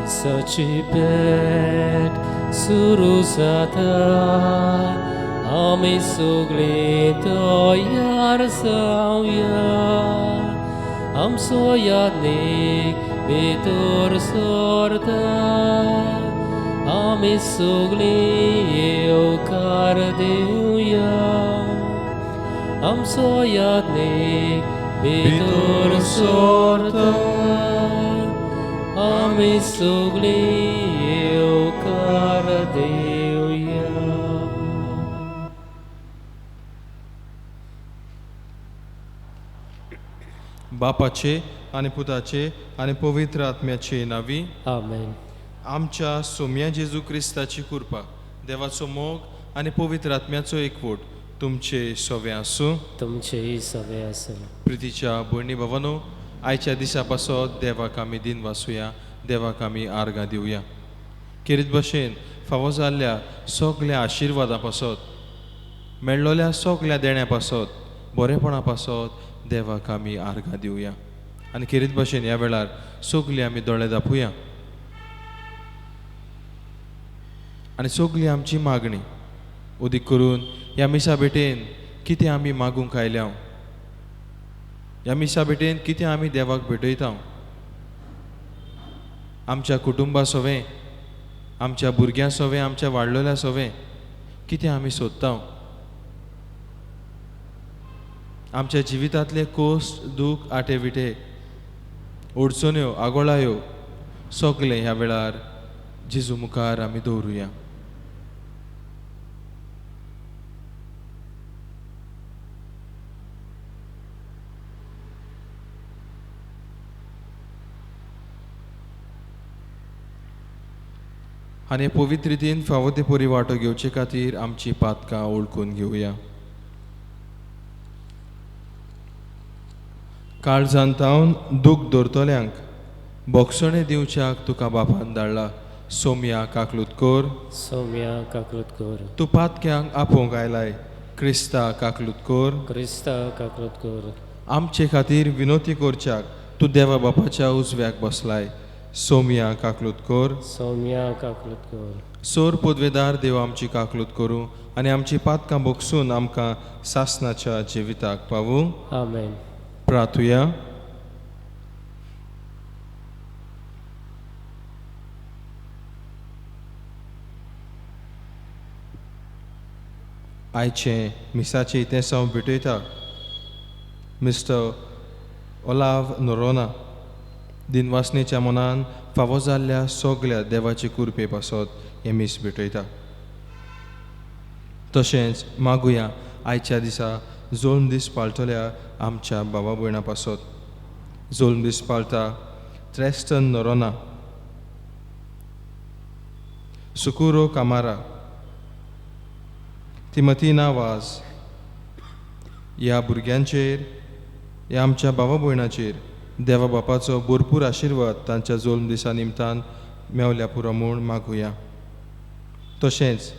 दिसाची भेट सुरू जाता आमी सगळीं तयार जावया आमचो यादनीक भितर सरता आमी सगळीं येवकार दिवया आमचो यादनीक भितर सरता आमी सगळीं येवकार दिवया. बापाचे आनी पुताचे आनी पवित्र आत्म्याचे नावी आमेन. आमच्या सोम्या जेजू क्रिस्ताची कृपा देवाचो मोग आनी पवित्र आत्म्याचो एकवट तुमचे सोवे आसूं. तुमचेय सवे आसूं. प्रितीच्या भयणी भावांनो, आयच्या दिसा पासत देवाक आमी दिन वाचुया, देवाक आमी आर्गां दिवया. खेरीत भशेन फावो जाल्ल्या सगल्या आशिर्वादा पासत मेळ्ळोल्या सगल्या देण्या पासत बरेपणा पासत देवाक आमी आर्गां दिवया. आनी खेरीत भशेन ह्या वेळार सगलीं आमी दोळे धांपुया आनी सगली आमची मागणी उदीक करून ह्या मिसा भेटेन कितें आमी मागूंक आयल्या, ह्या मिसा भेटेन कितें आमी देवाक भेटयता, आमच्या कुटुंबा सोवें, आमच्या भुरग्यां सोवें, आमच्या वाडलोल्या सोवें कितें आमी सोदता, आमच्या जिवितांतले कोस्ट दूख आटे विटे अडचण्यो आगोळायो सगळे ह्या वेळार जेजू मुखार आमी दवरुया. आनी पवित्र रितीन फावो ते परी वांटो घेवचे खातीर आमची पातकां ओळखून घेवया. काळजांतावन दूख दवरतल्यांक बोगसणे दिवच्याक तुका बापान धाडला. सोम्या काकलूत सौम्या काकलूत कर. तूं पातक्यांक आपोवंक आयलाय. क्रिस्ता काकलूत कर. क्रिस्ता काकलूत कर. आमचे खातीर विनोती करच्याक तूं देवा बापाच्या उजव्याक बसलाय. सोम्या काकलूत कर. सौम्या काकलूत कर. सोर पदवेदार देव आमची काकलूत करूं आनी आमची पातकां बोगसून आमकां सासनाच्या जिविताक पावूं. आमेन. प्रार्थुया. आयचे मिसाचे इतेंस हांव भेटयता मिस्टर ओलाव नोरोना दिनवासनेच्या मनान फावो जाल्ल्या सगल्या देवाचे कुरपे पासत हे मीस भेटयता. तशेंच मागुया आयच्या दिसा जोल्म दीस पाळटल्या आमच्या भावा भयणां पासत. जोल्म दीस पाळटा ट्रेस्टन नोरोना, सुकुरो कामारा, तिमतीना वाज ह्या भुरग्यांचेर ह्या आमच्या भावा भयणांचेर देवा बापाचो भरपूर आशिर्वाद तांच्या जोल्म दिसा निमतान मेवल्या पुरो म्हूण मागुया. तशेंच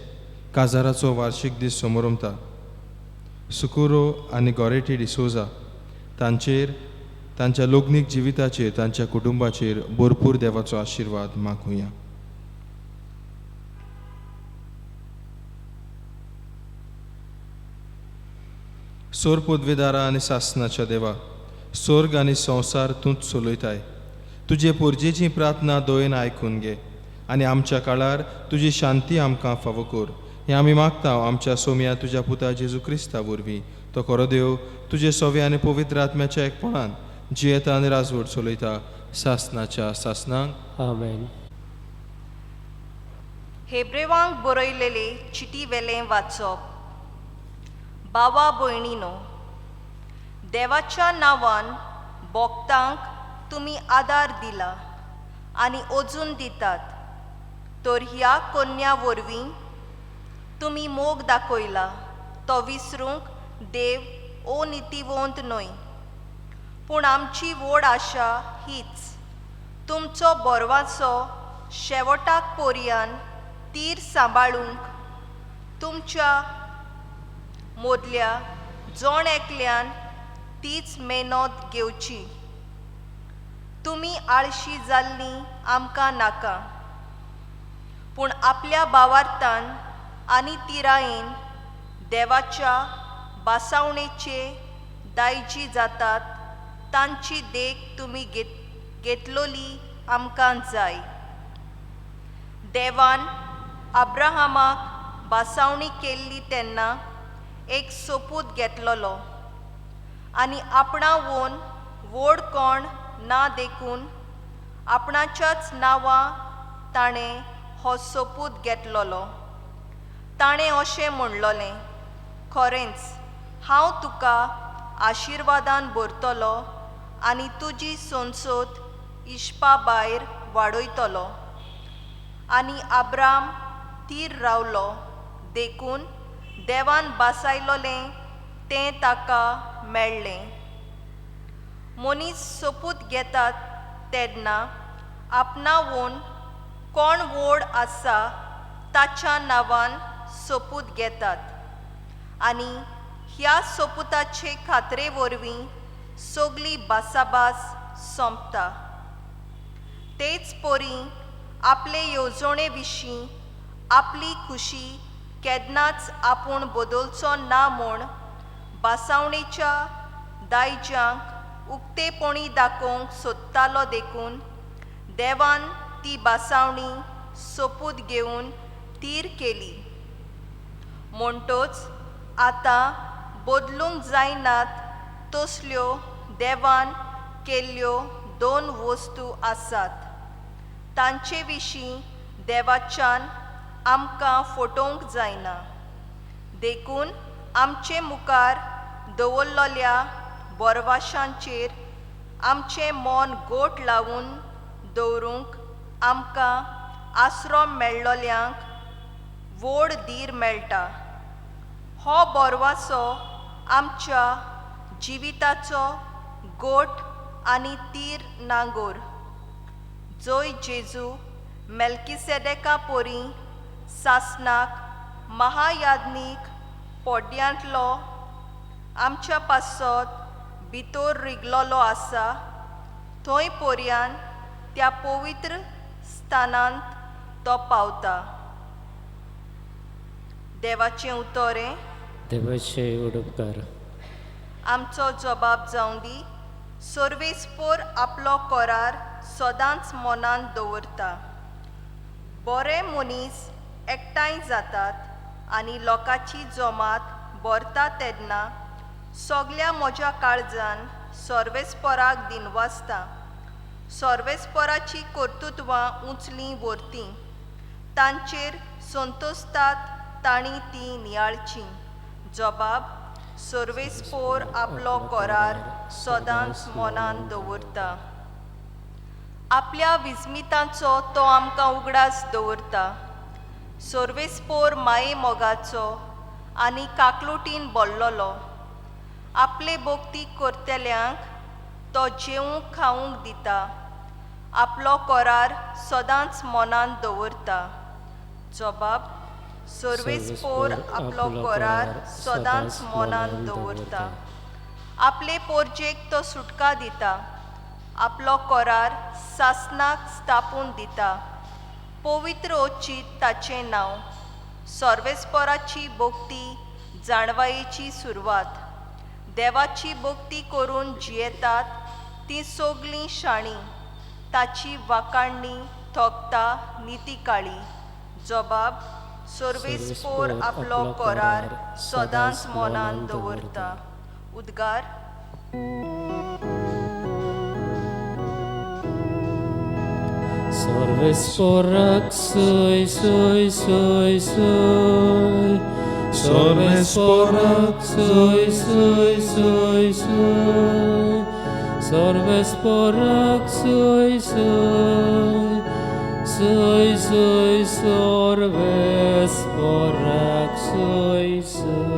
काजाराचो वार्शीक दीस समारंभता सुकुरो आनी गॉरेटी डिसोजा तांचेर तांच्या लोग्नीक जिविताचेर तांच्या कुटुंबाचेर भरपूर देवाचो आशिर्वाद मागुया. सोर पदवेदारा आनी सासनाच्या देवा, स्वर्ग आनी संवसार तूंच चलयताय. तुजे पोरजेची प्रार्थना दोयन आयकून घे आनी आमच्या काळार तुजी शांती आमकां फावो कर. हें आमी मागता आमच्या सोम्या तुज्या पुता जेजू क्रिस्ता वरवीं. तो खरो देव तुजे सोवे आनी पवित्र आत्म्याच्या एकपणान जियेता आनी राजवट चलयता सासनाच्या सासनांक. आमेन. हेब्रेवांक बरयलेले चिटी वेलें वाचप. भावा भयणीनो, देवाच्या नांवान भोगतांक तुमी आदार दिला आनी अजून दितात, तर ह्या कन्या वरवीं तुमी मोग दाखयला तो विसरूंक देव अनितिवंत न्हय. पूण आमची व्हड आशा हीच, तुमचो बोरवाचो शेवटाक पर्यान तीर सांबाळूंक तुमच्या मोदल्या जोण एकल्यान तीच मेहनत घेवची. तुमी आळशी जाल्लीं आमकां नाका, पूण आपल्या भावार्थान आनी तिरायेन देवाच्या बासावणेचे दायजी जातात तांची देख तुमी घेतलोली आमकां जाय. देवान अब्राहमाक बासावणी केल्ली तेन्ना एक सोपूत घेतलोलो आनी आपणावून व्हड कोण ना देखून आपणाच्याच नांवां ताणें हो सोपूत घेतलोलो. ताणें अशें म्हणलोलें, खरेंच हांव तुका आशिर्वादान भरतलो आनी तुजी सोंसोत इश्पा भायर वाडयतलो. आनी अब्राम तीर रावलो देखून देवान बासायलोलें तें ताका मेळ्ळें. मनीस सोपूत घेतात तेन्ना आपणावून कोण व्हड आसा ताच्या नांवान सोपूत घेतात आनी ह्या सोपुताचे खात्रे वरवीं सगली बासाबास सोंपता. तेच परी आपले येवजणे विशीं आपली खुशी केन्नाच आपूण बदलचो ना म्हूण बासावणेच्या दायजांक उक्तेपणी दाखोवंक सोदतालो देखून देवान ती बासावणी सोपूत घेवन तीर केली. म्हणटच आतां बदलूंक जायनात तसल्यो देवान केल्ल्यो दोन वस्तू आसात. तांचे विशीं देवाच्यान आमकां फटोवंक जायना. देखून आमचे मुखार दवरलोल्या बोरवाशांचेर आमचें मन गोट लावून दवरूंक आमकां आसरो मेळ्ळोल्यांक व्हड धीर मेळटा. हो बोरवासो आमच्या जिविताचो गोट आनी तीर नांगोर, जंय जेजू मेल्किसेदेका परी सासणाक महायाज्ञीक पोड्यांतलो आमच्या पासत भितर रिगलोलो आसा, थंय पर्यान त्या पवित्र स्थानांत तो पावता. देवाचें उतोरें. देवाचे उडोपकार. आमचो जबाब जावं दी. सर्वेस्पर आपलो करार सदांच मनांत दवरता. बरे मनीस एकठांय जातात आनी लोकांची जमात भरता तेन्ना सगल्या म्हज्या काळजान सर्वेस्पराक दिनवासता. सर्वेस्पराची कर्तुत्वां उंचलीं व्हरतीं, तांचेर संतोसतात तांणी ती नियाळचीं. जबाब. सर्वेस्पर आपलो करार सदांच मनांत दवरता. आपल्या विस्मितांचो तो आमकां उगडास दवरता. सर्वेस्पर माये मोगाचो आनी काकलुटीन भरलोलो. आपले भोगती करतल्यांक तो जेवूंक खावूंक दिता. आपलो करार सदांच मनांत दवरता. जबाब. सर्वेस्पर आपलो करार सदांच मनांत दवरता. आपले पोरजेक तो सुटका दिता. आपलो करार सासणाक स्थापून दिता. पवित्र ओच्चीत ताचें नांव. सर्वेस्पराची भोगती जाणवायेची सुरवात. देवाची भोगती करून जियेतात तीं सगलीं शाणीं. ताची वाखाणणी थोगता नितिकाळी. जबाब. सर्वेस्पर आपलो करार सदांच मनांत दवरता. उद्गार. सर्वेस्पराक सोय सोय सोय सोय. सर्वेस्पराक सोय सोय सोय सोय. सर्वेस्पराक सोय सोय सोय सोय. सर्वेस्पराक सोय सोय.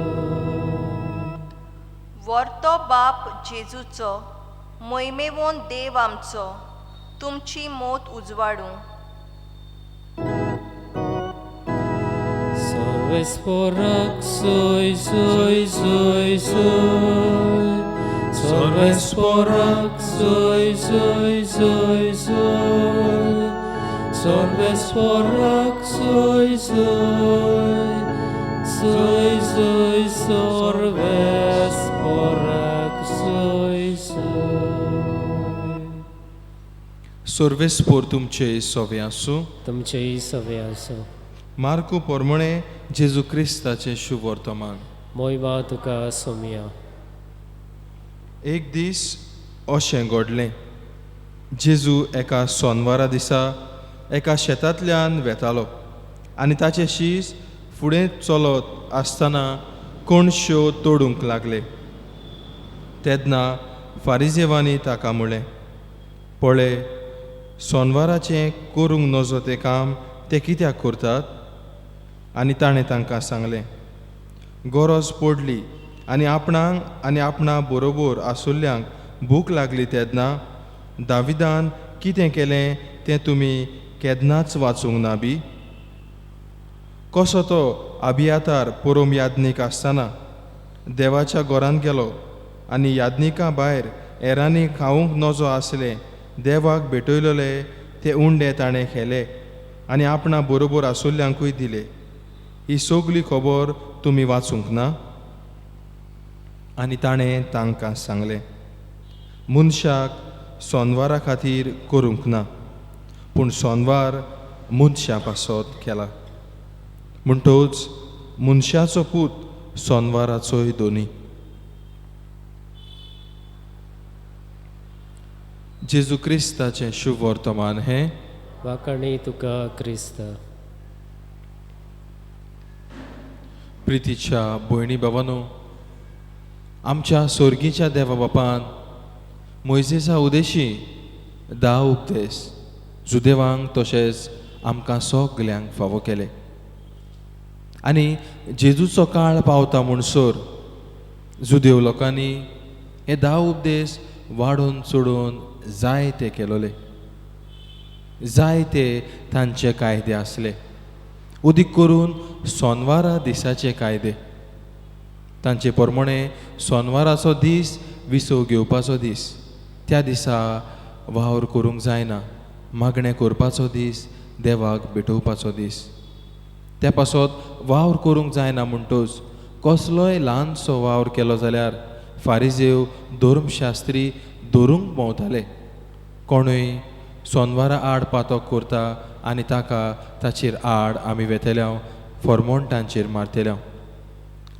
वर्तो बाप जेजूचो, मोहिमेवोन देव आमचो, तुमची मोत उजवाडूं. सर्वेस्पराक सोय सोय सोय सोय. Sorvesporak soy, soy, soy, soy. Sorvesporak soy, soy. Soy, soy, sorvesporak soy, soy. Sorvespor तुमचे सोवे आसूं. तुमचेही सवे आसो. मार्को पोरमणे जेजू क्रिस्ताचें शुभ वर्तमान. मोयवा तुका सोमिया. एक दीस अशें घडलें. जेजू एका सोनवारा दिसा एका शेतांतल्यान वेतालो आनी ताचे शीस फुडें चलत आसतना कोणश्यो तोडूंक लागले. तेन्ना फारिजेवांनी ताका म्हळें, पळय, सोनवाराचें करूंक नजो तें काम ते कित्याक करतात? आनी ताणें तांकां सांगलें, गरज पडली आनी आपणाक आनी आपणा बरोबर आसुल्ल्यांक भूक लागली तेन्ना दाविदान कितें केलें तें तुमी केन्नाच वाचूंक ना बी? कसो तो अभियातार पुरोम याज्ञीक आसतना देवाच्या घरांत गेलो आनी याज्ञिका भायर हेरांनी खावूंक नजो आसले देवाक भेटयलोले ते उंडे ताणें खेले आनी आपणा बरोबर आसुल्ल्यांकूय दिले. ही सगळी खबर तुमी वाचूंक ना? आनी ताणें तांकां सांगलें, मनशाक सोनवारा खातीर करूंक ना, पूण सोनवार मनशा पासत केला. म्हणटोच मनशाचो पूत सोनवाराचोय दोनी. जेजू क्रिस्ताचें शुभ वर्तमान हें. वाकणी तुका क्रिस्त. प्रितीच्या भयणी भावांनो, आमच्या स्वर्गीच्या देवा बापान मोइजेसा उदेशी 10 उपदेश जुदेवांक तशेंच आमकां सगल्यांक फावो केले. आनी जेजूचो काळ पावता म्हणसर जुदेव लोकांनी हे 10 उपदेश वाडोवन चडोवन जायते केलोले. जायते तांचे कायदे आसले, उदीक करून सोनवारा दिसाचे कायदे. तांचे प्रमाणे सोनवाराचो दीस विसव घेवपाचो दीस, त्या दिसा वावर करूंक जायना, मागणें करपाचो दीस, देवाक भेटोवपाचो दीस. त्या पासत वावर करूंक जायना म्हणटोच कसलोय ल्हानसो वावर केलो जाल्यार फारिजेव धर्मशास्त्री धरूंक भोंवताले. कोणूय सोनवारा आड पातक करता आनी ताका ताचेर आड आमी वेतेल्या फॉर्मोंटांचेर मारतेल्या.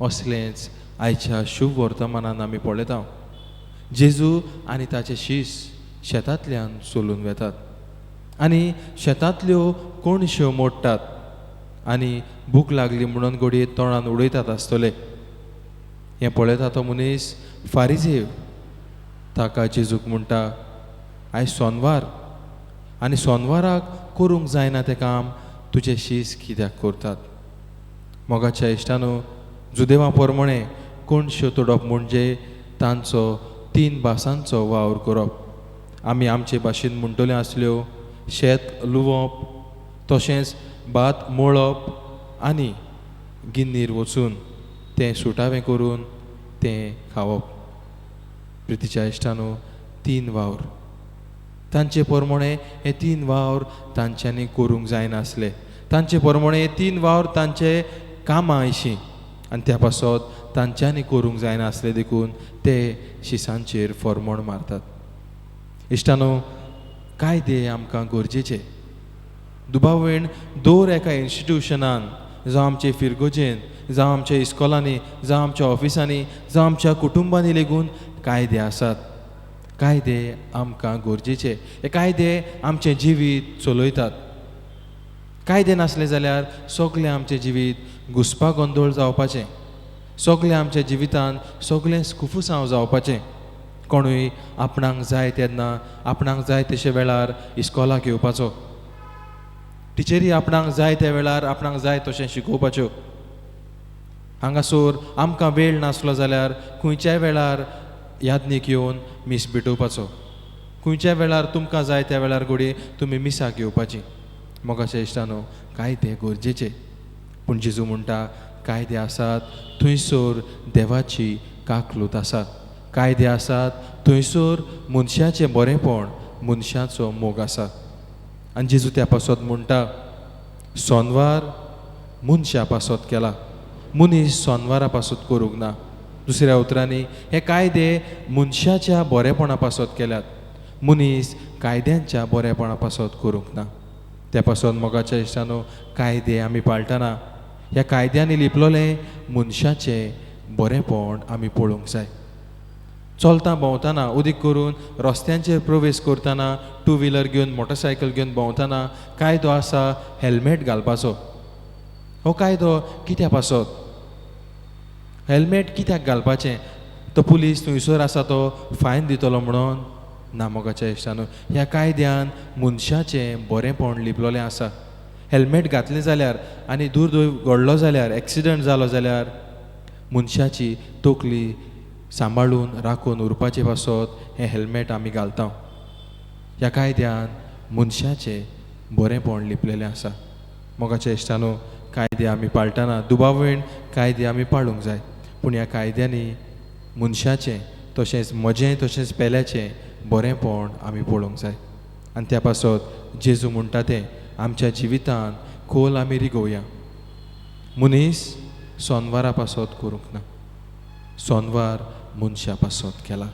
असलेंच आयच्या शुभ वर्तमानान आमी पळयता. जेजू आनी ताचे शीस शेतांतल्यान चलून वेतात आनी शेतांतल्यो कोणश्यो मोडटात आनी भूक लागली म्हणून घडये तोंडान उडयतात आसतले. हें पळयता तो मनीस फारिजेव ताका जेजूक म्हणटा, आयज सोनवार आनी सोनवाराक करूंक जायना तें काम तुजे शीस कित्याक करतात? मोगाच्या इश्टानो, जुदेवा प्रमाणे कोणश्यो तोडप म्हणजे तांचो 3 भासांचो वावर करप. आमी आमचे भाशेन म्हणटल्यो आसल्यो शेत लुवप, तशेंच भात मळप आनी गिन्नीर वचून तें सुटावें करून तें खावप. प्रितीच्या इश्टानो, 3 वावर. तांचे प्रमाणे हे 3 वावर तांच्यांनी करूंक जायनासले. तांचे प्रमाणे हे 3 वावर तांचे कामां अशीं आनी त्या पासत तांच्यांनी करूंक जायनासले देखून ते शिसांचेर फॉर्मोण मारतात. इश्टानो, कायदे आमकां गरजेचे. दुबावेण दर एका इन्स्टिट्यूशनान, जावं आमचे फिरगोजेन, जावं आमच्या इस्कॉलांनी, जावं आमच्या ऑफिसांनी, जावं आमच्या कुटुंबांनी लेगून कायदे आसात. कायदे आमकां गरजेचे. हे कायदे आमचें जिवीत चलयतात. कायदे नासले जाल्यार सगळें आमचें जिवीत घुसपागोंदळ जावपाचें. सगळें आमच्या जिवितान सगळें कुफुसांव जावपाचें. कोणूय आपणाक जाय तेन्ना आपणाक जाय तशे वेळार इस्कॉलाक येवपाचो. टिचरी आपणाक जाय त्या वेळार आपणाक जाय तशें शिकोवपाच्यो. हांगासर आमकां वेळ नासलो जाल्यार खंयच्याय वेळार याज्ञीक येवन मीस भेटोवपाचो. खंयच्या वेळार तुमकां जाय त्या वेळार घोडी तुमी मिसाक येवपाची. मोगाच्या इश्टानो, कायदे गरजेचे. पूण जेजू म्हणटा, कायदे आसात थंयसर देवाची काकलूत आसा. कायदे आसात थंयसर मनशाचें बरेंपण मनशाचो मोग आसा. आनी जेजू त्या पासत म्हणटा सोनवार मनशा पासत केला, मनीस सोनवारा पासत करूंक ना. दुसऱ्या उतरांनी हे कायदे मनशाच्या बरेपणा पासत केल्यात, मनीस कायद्यांच्या बरेपणा पासत करूंक ना. त्या पासत मोगाच्या इश्टानो कायदे आमी पाळटना ह्या कायद्यांनी लिपलोलें मनशाचें बरेंपण आमी पळोवंक जाय. चलता भोंवतना उदीक करून रस्त्यांचेर प्रवेश करतना टू व्हिलर घेवन मोटरसायकल घेवन भोंवतना कायदो आसा हेल्मेट घालपाचो. हो कायदो कित्या पासत? हेल्मेट कित्याक घालपाचें? तो पुलीस थंयसर आसा तो फायन दितलो म्हणून ना. मोगाच्या इश्टानो ह्या कायद्यान मनशाचें बरेंपण लिपलोलें आसा. हेल्मेट घातलें जाल्यार आनी दूर घडलो जाल्यार एक्सिडंट जालो जाल्यार मनशाची तकली सांबाळून राखून उरपाचे पासत हें हेल्मेट आमी घालता. ह्या कायद्यान मनशाचें बरेंपण लिपलेलें आसा. मोगाच्या इश्टानो कायदे आमी पाळटना दुबावण कायदे आमी पाळूंक जाय, पूण ह्या कायद्यांनी मनशाचें तशेंच म्हजें तशेंच पेल्याचें बरेंपण आमी पळोवंक जाय. आनी त्या पासत जेजू म्हणटा तें आमच्या जिवितान खोल आमी रिगोवया. मनीस सोनवारा पासत करूंक ना, सोनवार मनशा पासत केला.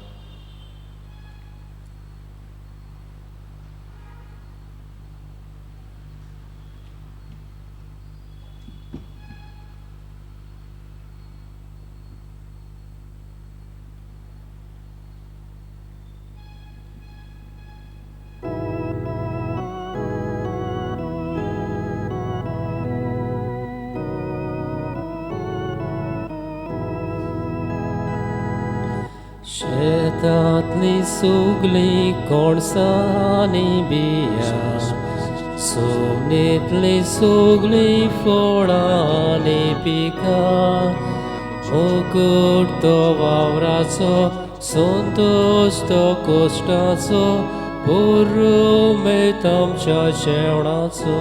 शेतांतली सुगली कोणसांनी बिया, सोनेतली सुगली फळांनी पिका, मुकुट तो वावराचो, संतोष तो कश्टाचो, पुरुमेत आमच्या जेवणाचो.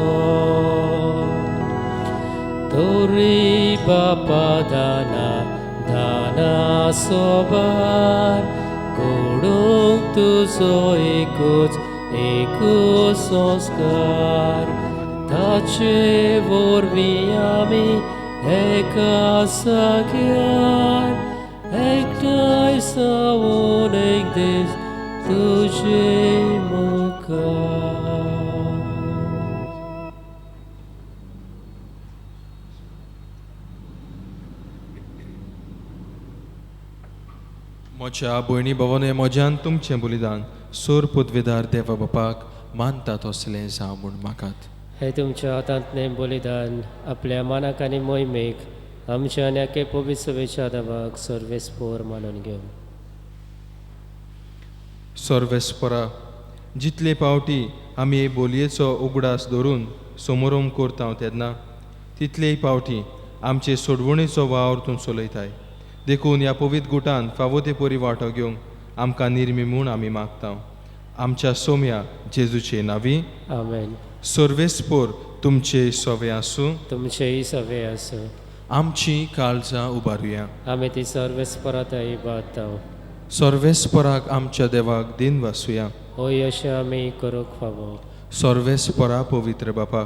तोरी बापा दाना सोबार, कोडूंक तुजो एकूच संस्कार. ताचे वरवीं आमी एका जाग्यार एकठांय जावन एक दीस तुजे मुखार. म्हज्या भयणी भवने म्हज्यान तुमचें बलिदान सोर पदवेदार देवा बापाक मानता तसलें जावं म्हूण म्हाकात. हे तुमच्या हातांतलें बलिदान आपल्या मानाक आनी मोहिमेक आमच्या नेके पवित्र सभेच्या देवाक सर्वेस्पोर मानून घेवन. सर्वेस्परा जितले पावटी आमी हे बोलयेचो उगडास धरून समोरोम करता तेन्ना तितलेय पावटी आमचे सोडवणेचो वावर तूं चलयताय. देखून ह्या पवित्र गुटान फावो ते परी वांटो घेवंक आमकां निर्मी म्हूण आमी मागता. आमच्या सोम्या जेजूचे नांवी आमेन. सर्वेस्पोर तुमचे सवे आसूं, तुमचेय सवे आसूं. आमची काळजां उबारुया. आमी ती सर्वेस्परात इबादता. सर्वेस्पराक आमच्या देवाक दिन वासुया. होय अशें आमी करूंक फावो. सर्वेस्परा पवित्र बापा,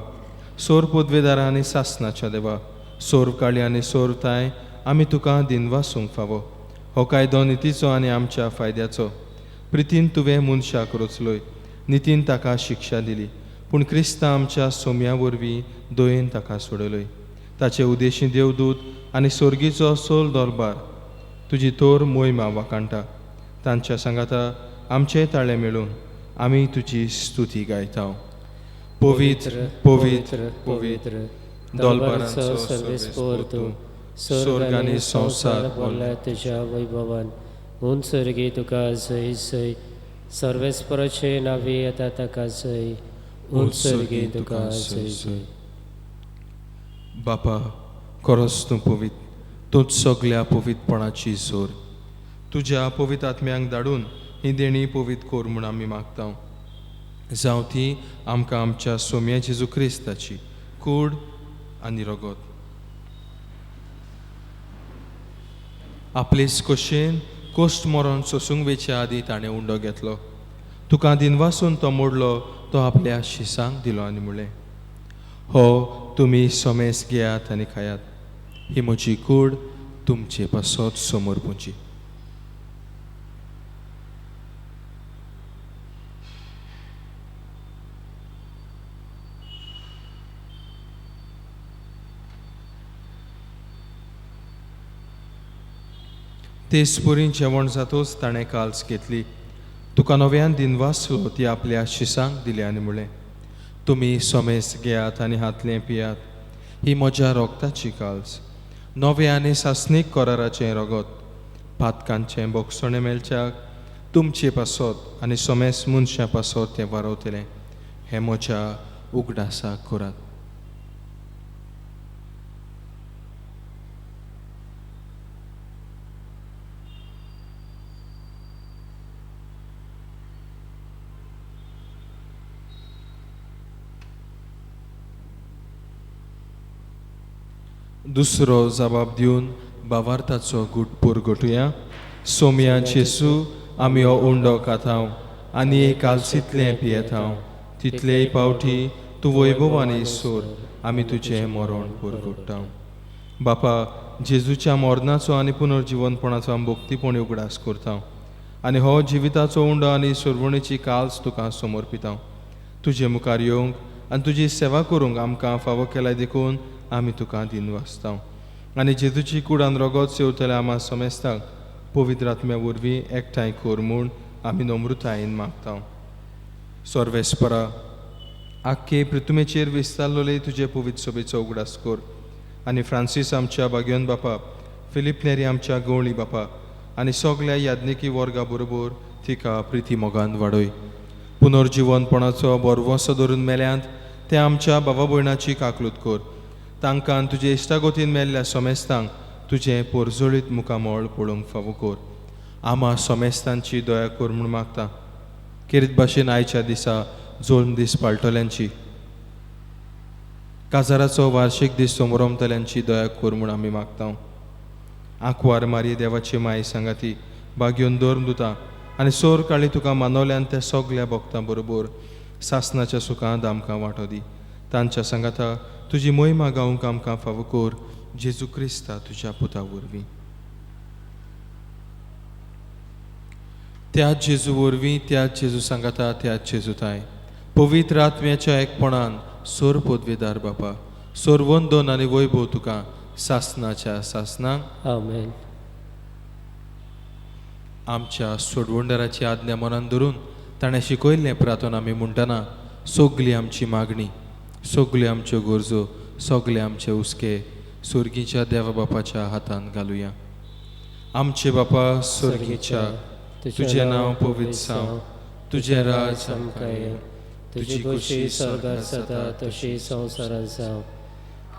सोर पदवेदारा आनी सासणाच्या देवा, सोर काळी आनी सोर ताय आमी तुका दिनवासूंक फावो. हो कायदो नितीचो आनी आमच्या फायद्याचो. प्रितीन तुवें मनशाक रचलोय, नितीन ताका शिक्षा दिली, पूण क्रिस्तां आमच्या सोम्या वरवीं दोयेन ताका सोडलोय. ताचे उदेशी देवदूत आनी सोर्गीचो सोल दरबार तुजी तोर मोहिमा वाकाणटा. तांच्या सांगाता आमचे ताळे मेळून आमी तुजी स्तुती गायता. पवित्र पवित्र पवित्र दरबारांचो सर्वेस्पोर तूं, स्वर्ग आनी संवसार भरला तुज्या वैभवान. उंचरगी तुका जय जय. सर्वेस्पराचे नांवी येता ताका जय. उंचरगी तुका जय जय. बापा खरोच तूं पवित्र, तूंच सगळ्या पवित्रपणाची जोर. तुज्या पवित्र आत्म्यांक धाडून ही देणी पवित्र कोर म्हूण आमी मागता. जावं ती आमकां आमच्या सोम्या जेजू क्रिस्ताची कूड आनी रगत आपलेच कशेन कोस्ट मरोन सोसूंक वेच्या आदीं ताणें उंडो घेतलो. तुका दिनवासून तो मोडलो, तो आपल्या शिसांक दिलो आनी म्हणलें, हो तुमी सोमेस घेयात आनी खायात. ही म्हजी कूड तुमचे पासत समोर पुंची. तेसपुरी जेवण जातूच ताणें काल्स घेतली. तुका नव्यान दिनवासलो ती आपल्या शिसांक दिली आनी म्हणलें, तुमी सोमेस घेयात आनी हातलें पियात. ही म्हज्या रोगताची काल्स, नवे आनी सासनीक कोराराचें रगत, पातकांचें बोगसणें मेलच्याक तुमचे पासत आनी सोमेस मनशां पासत तें वारवतलें. हें म्हज्या उगडासाक करात. दुसरो जबाब दिवन भावार्थाचो गुट पुरगटुया. सोम्या जेसू, आमी हो उंडो खातांव आनी एक काल्सितलें पियेतांव. तितलेय पावटी तूं वैभवानी सोर, आमी तुजें मरण पुरगटांव. बापा, जेजूच्या मरणाचो आनी पुनर्जीवनपणाचो आमी भोक्तीपणी उगडास करतांव आनी हो जिविताचो उंडो आनी सुरवणेची काल्स तुका समर्पितांव. तुजे मुखार येवंक आनी तुजी सेवा करूंक आमकां फावो केल्याय देखून आमी तुका दिनवासतांव. आनी जेजूची कुडान रगत सेवतल्या आमा समेस्तांक पवित्र आत्म्या वरवीं एकठांय कर म्हूण आमी नम्रतायेन मागतांव. सर्वेस्परा, आख्खे पृथ्वीचेर विस्तारलोले तुजे पवित्र सभेचो उगडास कर आनी फ्रांसीस आमच्या भाग्योन बापा, फिलीप नेरी आमच्या गवळी बापा आनी सगल्या याज्ञिकी वर्गा बरोबर तिका प्रिती मोगान वाडय. पुनर्जीवनपणाचो बरवसो धरून मेल्यांत ते आमच्या भावा भयणाची काकलूत कर. तांकां तुजे इश्टागोतीन मेल्ल्या सोमेस्तांक तुजें पोरजोळीत मुखामोळ पळोवंक फावो कर. आमा सोमेस्तांची दया कर म्हूण मागता. किरीत भाशेन आयच्या दिसा जोल्म दीस पाळटल्यांची, काजाराचो वार्शीक दीस समोरमतल्यांची दया कर म्हूण आमी मागतांव. आंकवार मारी देवाची माय सांगाती, भाग्योन धर्म दिता आनी सोर काळी तुका मानवल्यान त्या सगल्या भक्तां बरोबर सासणाच्या सुखांत आमकां वांटो दी. तांच्या सांगाता तुजी मोहिमा गावंक आमकां फावो कर. जेजू क्रिस्ता तुज्या पुता वरवीं. त्याच जेजू वरवीं, त्याच जेजू सांगाता, त्याच जेजूताय पवित्र आत्म्याच्या एकपणान सोर पदवेदार बापा, सोर वंदन आनी वैभव तुका सासणाच्या सासणाक. आमेन. आमच्या सोडवंडराची आज्ञा मनान धरून ताणें शिकयल्लें प्रार्थना आमी म्हणटना सगली आमची मागणी, सगल्यो आमच्यो गरजो, सगळे आमचे उस्के सुर्गीच्या देवा बापाच्या हातान घालुया. आमचे बापा सुर्गीच्या, तुजें नांव पवित्र जावं, तुजें राज आमकां येवं, तुजी खुशी स्वर्गांत जाता तशी संवसारांत जावं.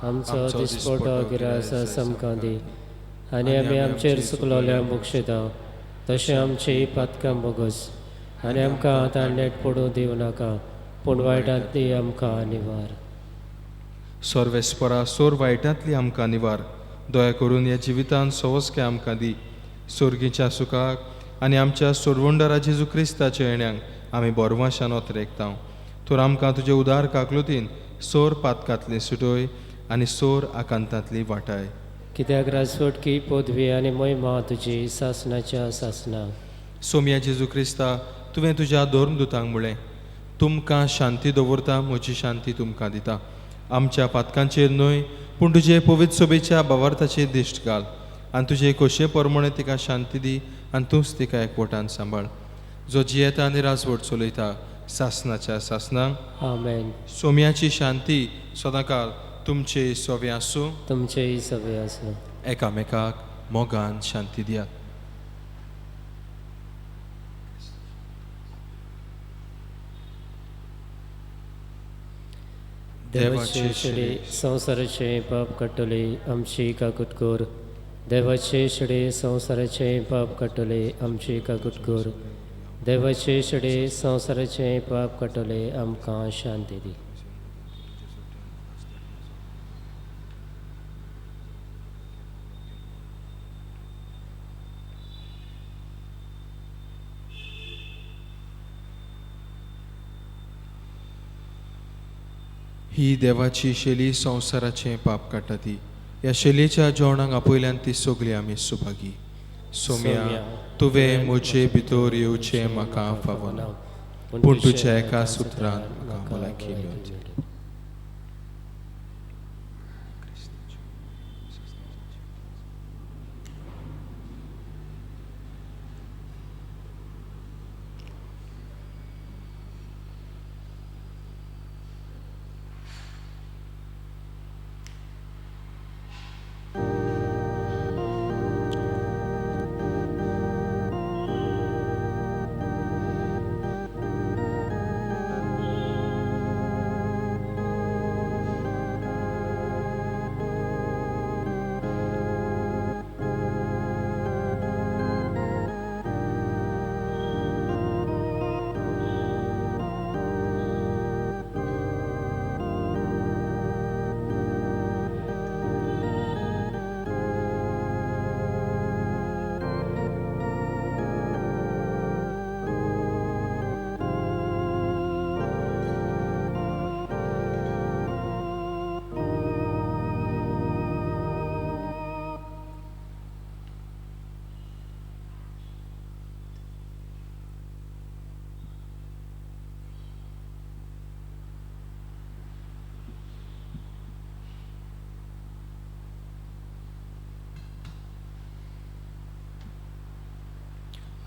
आमचो दिसपटो गिरास आमकां दी आनी आमी आमचेर चुकलोल्यांक बक्षितांव, तशें आमची पातकां बोगस आनी आमकां आतां नेट पडूं दिवं नाका, पूण वायटांतली आमकां निवार. सर्वेस्परा, सोर वायटांतली आमकां निवार. दया करून ह्या जिवितांत सवस्के आमकां दी. सुर्गीच्या सुखाक आनी आमच्या सोडवंडरा जेजू क्रिस्ताच्या येण्याक आमी बोरवाशान ओतरेकतांव. तर आमकां तुजे उदार काकलुतीन सोर पातकांतली सुटय आनी सोर आकांतांतली वाटाय. कित्याक राजवटकी पदवी आनी मोहिमा तुजी सासणाच्या सासणाक. सोम्या जेजू क्रिस्ता, तुवें तुज्या धर्मदुतांक म्हळें, तुमकां शांती दवरता, म्हजी शांती तुमकां दिता. आमच्या पातकांचेर न्हय, पूण तुजे पवित्र सभेच्या भावार्थाचेर दिश्ट घाल आनी तुजे खोशे परमणे तिका शांती दी आनी तूंच तिका एकवटान सांबाळ. जो जियेता आनी राजवट चलयता सासणाच्या सासणाक. आमेन. सोम्याची शांती सदांकाल तुमचे सोवे आसूं. तुमचेय सवे आसूं. एकामेकाक मोगान शांती दियात. देवाचे शिडे संवसाराचे पाप काडटले आमची काकूट कर. देवाचे शिडे संवसाराचे पाप काडटले आमची काकूट कर. देवाचे शिडे संवसाराचे पाप काडटले आमकां शांती दी. ही देवाची शेली संवसाराचें पाप काडटा ती. ह्या शेलीच्या जेवणाक आपयल्यान ती सगळी आमी सुभागी. सोम्या तुवें म्हजे भितर येवचें म्हाका फावना, पूण तुज्या एका सुत्रान म्हाका भलायकी मेळची.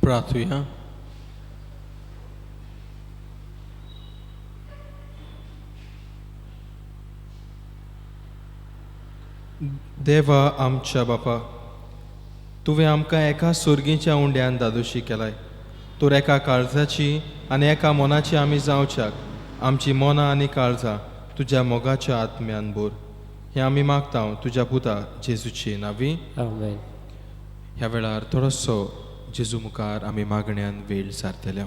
प्रार्थुया. देवा आमच्या बापा, तुवें आमकां एका सुर्गीच्या उंड्यान दादोशी केलाय. तर एका काळजाची आनी एका मनाची आमी जावच्याक आमची मनां आनी काळजां तुज्या मोगाच्या आत्म्यान भर. हें आमी मागता तुज्या पुता जेजूची नांवी. आमेन. ह्या वेळार थोडोसो जेजू मुखार आमी मागण्यांन वेळ सारतल्या.